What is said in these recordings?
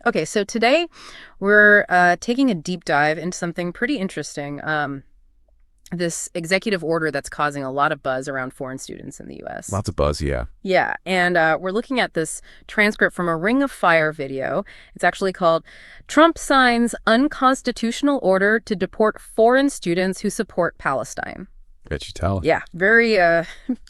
Okay, so today we're taking a deep dive into something pretty interesting. This executive order that's causing a lot of buzz around foreign students in the U.S. Lots of buzz, yeah. Yeah, and we're looking at this transcript from a Ring of Fire video. It's actually called Trump Signs Unconstitutional Order to Deport Foreign Students Who Support Palestine. Bet you tell. Yeah, very,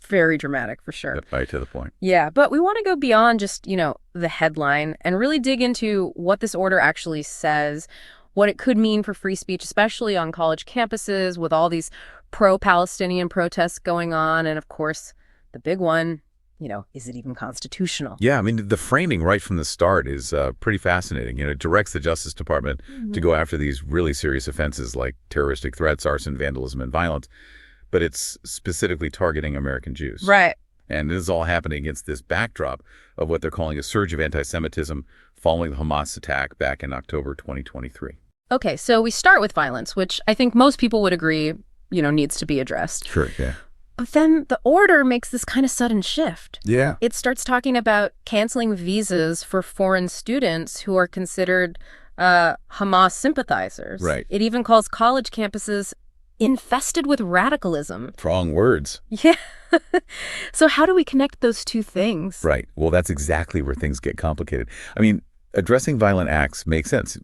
very dramatic for sure. Yep, right to the point. Yeah, but we want to go beyond just, the headline and really dig into what this order actually says, what it could mean for free speech, especially on college campuses with all these pro-Palestinian protests going on. And of course, the big one, is it even constitutional? Yeah, I mean, the framing right from the start is pretty fascinating. It directs the Justice Department to go after these really serious offenses like terroristic threats, arson, vandalism, and violence. But it's specifically targeting American Jews. Right. And this is all happening against this backdrop of what they're calling a surge of anti-Semitism following the Hamas attack back in October 2023. Okay, so we start with violence, which I think most people would agree, needs to be addressed. Sure, yeah. But then the order makes this kind of sudden shift. Yeah. It starts talking about canceling visas for foreign students who are considered Hamas sympathizers. Right. It even calls college campuses infested with radicalism. Strong words. Yeah. So how do we connect those two things? Right. Well, that's exactly where things get complicated. I mean, addressing violent acts makes sense.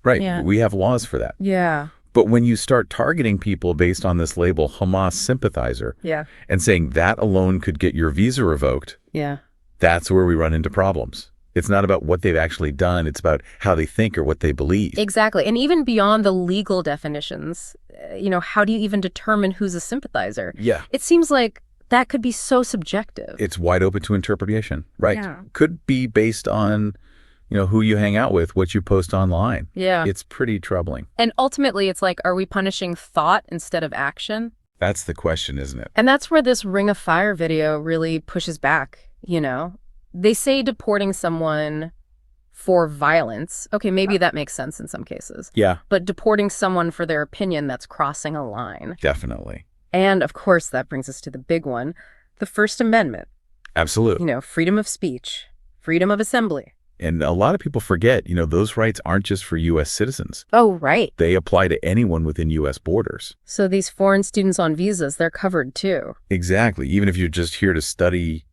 Right. Yeah. We have laws for that. Yeah. But when you start targeting people based on this label Hamas sympathizer Yeah. and saying that alone could get your visa revoked, Yeah. that's where we run into problems. It's not about what they've actually done. It's about how they think or what they believe. Exactly. And even beyond the legal definitions, how do you even determine who's a sympathizer? Yeah. It seems like that could be so subjective. It's wide open to interpretation. Right. Yeah. Could be based on, who you hang out with, what you post online. Yeah. It's pretty troubling. And ultimately, it's like, are we punishing thought instead of action? That's the question, isn't it? And that's where this Ring of Fire video really pushes back, They say deporting someone for violence. Okay, maybe that makes sense in some cases. Yeah. But deporting someone for their opinion, that's crossing a line. Definitely. And of course, that brings us to the big one, the First Amendment. Absolutely. Freedom of speech, freedom of assembly. And a lot of people forget, those rights aren't just for U.S. citizens. Oh, right. They apply to anyone within U.S. borders. So these foreign students on visas, they're covered too. Exactly. Even if you're just here to study,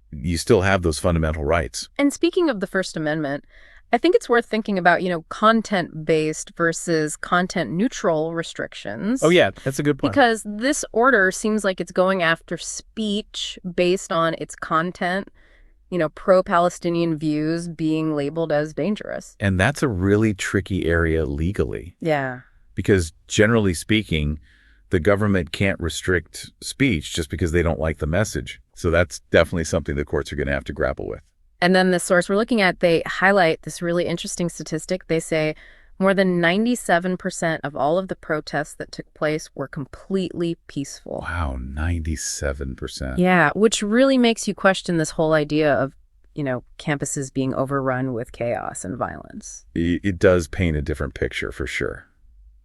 you still have those fundamental rights. And speaking of the First Amendment, I think it's worth thinking about, content-based versus content-neutral restrictions. Oh, yeah, that's a good point. Because this order seems like it's going after speech based on its content, pro-Palestinian views being labeled as dangerous. And that's a really tricky area legally. Yeah. Because generally speaking, the government can't restrict speech just because they don't like the message. So that's definitely something the courts are going to have to grapple with. And then the source we're looking at, they highlight this really interesting statistic. They say more than 97% of all of the protests that took place were completely peaceful. Wow, 97%. Yeah, which really makes you question this whole idea of, campuses being overrun with chaos and violence. It does paint a different picture for sure.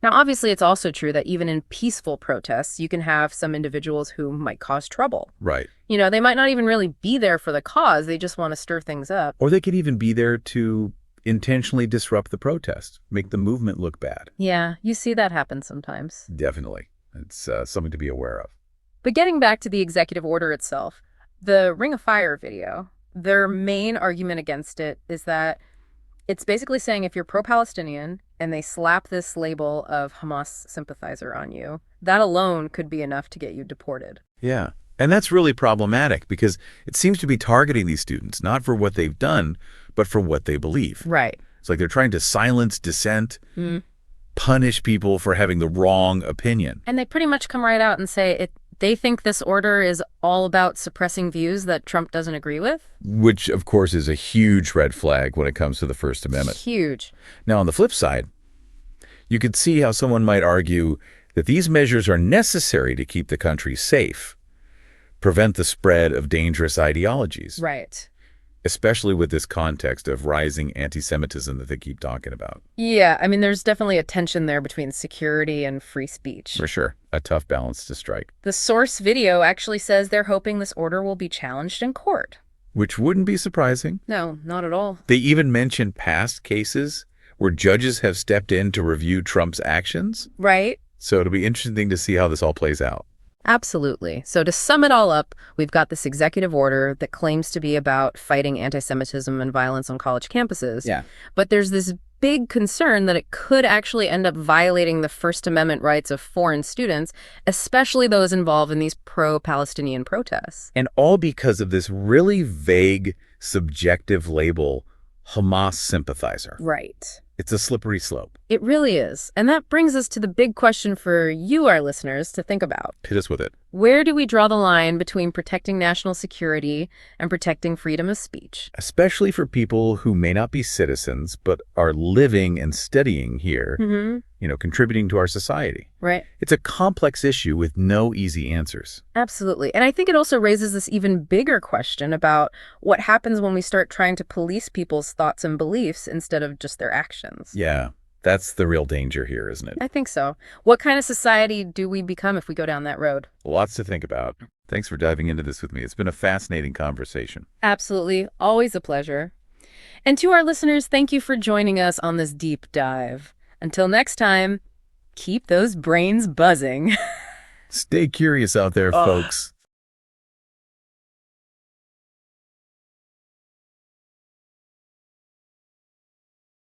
Now, obviously, it's also true that even in peaceful protests, you can have some individuals who might cause trouble. Right. They might not even really be there for the cause. They just want to stir things up. Or they could even be there to intentionally disrupt the protest, make the movement look bad. Yeah, you see that happen sometimes. Definitely. It's something to be aware of. But getting back to the executive order itself, the Ring of Fire video, their main argument against it is that it's basically saying if you're pro-Palestinian and they slap this label of Hamas sympathizer on you, that alone could be enough to get you deported. Yeah. And that's really problematic because it seems to be targeting these students, not for what they've done, but for what they believe. Right. It's like they're trying to silence dissent, punish people for having the wrong opinion. And they pretty much come right out and say they think this order is all about suppressing views that Trump doesn't agree with. Which, of course, is a huge red flag when it comes to the First Amendment. Huge. Now, on the flip side, you could see how someone might argue that these measures are necessary to keep the country safe, prevent the spread of dangerous ideologies. Right. Especially with this context of rising anti-Semitism that they keep talking about. Yeah, I mean, there's definitely a tension there between security and free speech. For sure. A tough balance to strike. The source video actually says they're hoping this order will be challenged in court. Which wouldn't be surprising. No, not at all. They even mention past cases where judges have stepped in to review Trump's actions. Right? So it'll be interesting to see how this all plays out. Absolutely. So to sum it all up, we've got this executive order that claims to be about fighting anti-Semitism and violence on college campuses. Yeah. But there's this big concern that it could actually end up violating the First Amendment rights of foreign students, especially those involved in these pro-Palestinian protests. And all because of this really vague, subjective label, Hamas sympathizer. Right. It's a slippery slope. It really is. And that brings us to the big question for you, our listeners, to think about. Hit us with it. Where do we draw the line between protecting national security and protecting freedom of speech? Especially for people who may not be citizens, but are living and studying here, contributing to our society. Right. It's a complex issue with no easy answers. Absolutely. And I think it also raises this even bigger question about what happens when we start trying to police people's thoughts and beliefs instead of just their actions. Yeah, that's the real danger here, isn't it? I think so. What kind of society do we become if we go down that road? Lots to think about. Thanks for diving into this with me. It's been a fascinating conversation. Absolutely. Always a pleasure. And to our listeners, thank you for joining us on this deep dive. Until next time, keep those brains buzzing. Stay curious out there, folks.